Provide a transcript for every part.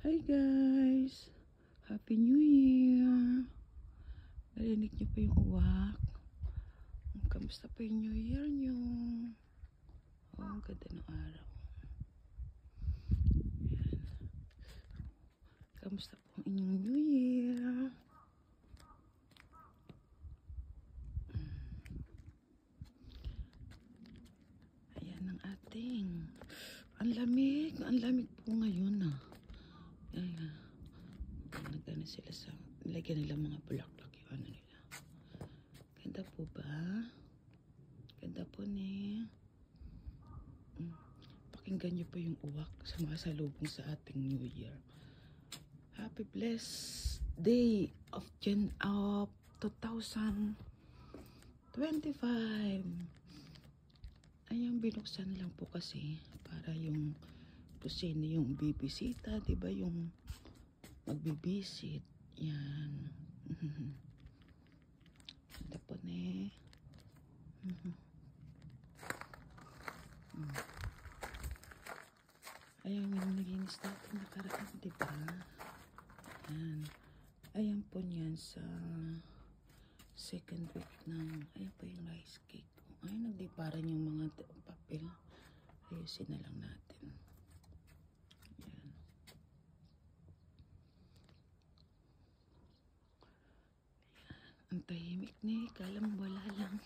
Hi guys! Happy New Year! Narinig niyo pa yung uwak? Kamusta pa yung New Year niyo? Oh, ang ganda ng araw. Ayan. Kamusta po ang inyong New Year? Ayan ang ating. Ang lamig po ngayon ah. Ayan. Nagana sila sa, nilagyan nila mga bulaklak yung ano nila. Ganda po ba? Ganda po ni. Pakinggan niyo po yung uwak sa mga salubong sa ating New Year. Happy blessed day of 2025. Ayan, binuksan lang po kasi para yung kusina yung bibisita, di ba, yung magbibisit. Yan. Ganda po ne. Ayan yung naginis natin nakaraan, di ba? Ayan. Ayan po niyan sa second week ng, ayan po yung rice cake. Ay, nagdiparan yung mga papel. Ayusin na lang natin. Ayan. Ang tahimik ni, kalang wala lang.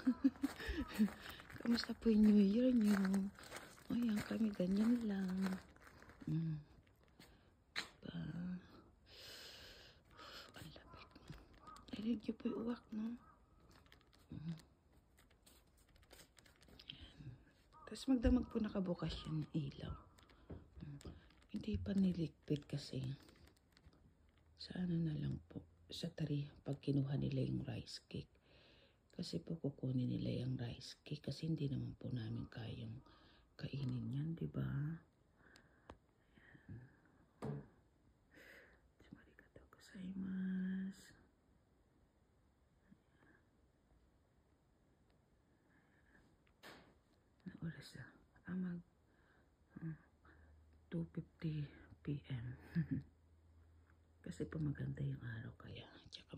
Kamusta po yung New Year nyo? Ayan, kami ganyan lang. Diba? Ang lamig. Narinig nyo po yung uwak, no? Tapos magdamag po nakabukas yung ilaw. Hindi pa niligpit kasi. Sa ano na lang po. Sa tari, pag kinuha nila yung rice cake. Kasi po kukunin nila yung rice cake. Kasi hindi naman po namin kayang kainin yan, di ba? Arigatou gozaimasu. Na oras na? 2:50 PM. Kasi po maganda yung araw kaya. Tsaka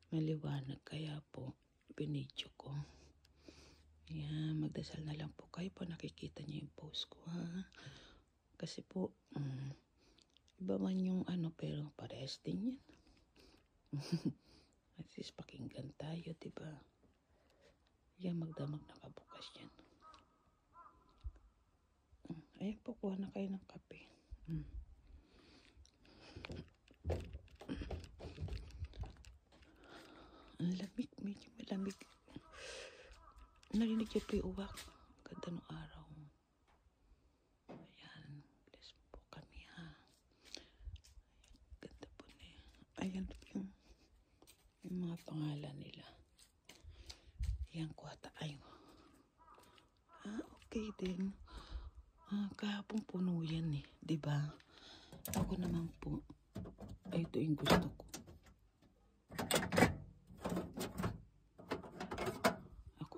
maliwanag kaya po binidyo ko. Ayan, magdasal na lang po kayo po. Nakikita niyo yung post ko ha. Kasi po, iba man yung ano pero parehas din yan. At least pakinggan tayo, diba? Yan, magdamag nakabukas yan. Ayan po, kuha na kayo ng kape. Ang lamig, medyo malamig. Narinig niyo po yung uwak. Ganda ng araw. Ayan, bless po kami ha. Ganda po na. Ayan yung mga pangalan nila. Ayan, kuha tayo. Okay din. Kahapon puno yan eh, diba? Ako naman po, ito yung gusto ko.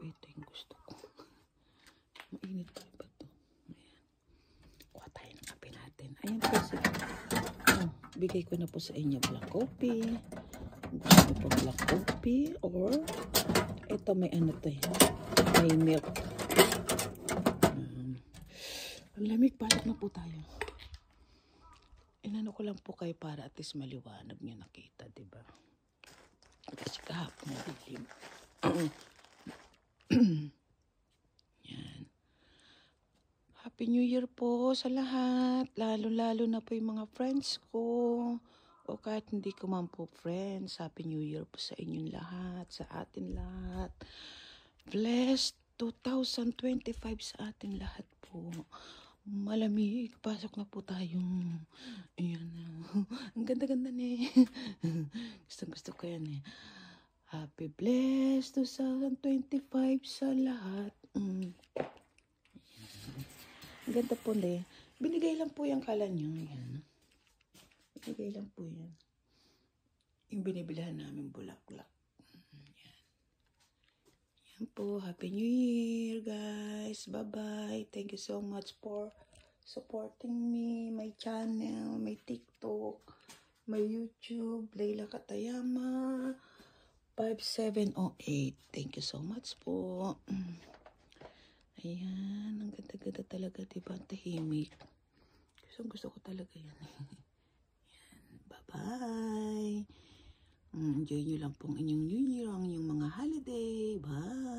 Ito yung gusto ko. Mainit pa ba ito? Ayan. Kuha tayo ng kape natin. Ayan po sila. Bigay ko na po sa inyo black coffee. Gusto po black coffee or ito may ano to eh. May milk. Ang lamig, pasok na po tayo. Inano ko lang po kayo para at least maliwanag nyo nakita, diba? Kasi kahapon madilim. Yan. Happy New Year po sa lahat. Lalo-lalo na po yung mga friends ko. O kahit hindi ko man po friends. Happy New Year po sa inyong lahat. Sa atin lahat. Blessed 2025 sa atin lahat po. Malamig. Pasok na po tayo. Ayan na. Ang ganda-ganda na eh. Gusto ko yan eh. Happy blessed 2025 sa lahat. Ang ganda po na eh. Binigay lang po yung kala nyo. Ayan. Binigay lang po yan. Yung binibilihan namin bulaklak. Yan po. Happy New Year guys. Bye-bye. Thank you so much for supporting me, my channel, my TikTok, my YouTube, Layla Katayama 5708. Thank you so much po. Ayan, ang ganda-ganda talaga, diba? Tahimik. Gusto ko talaga yan. Bye-bye. Enjoy nyo lang pong inyong New Year, ang inyong mga holiday. Bye!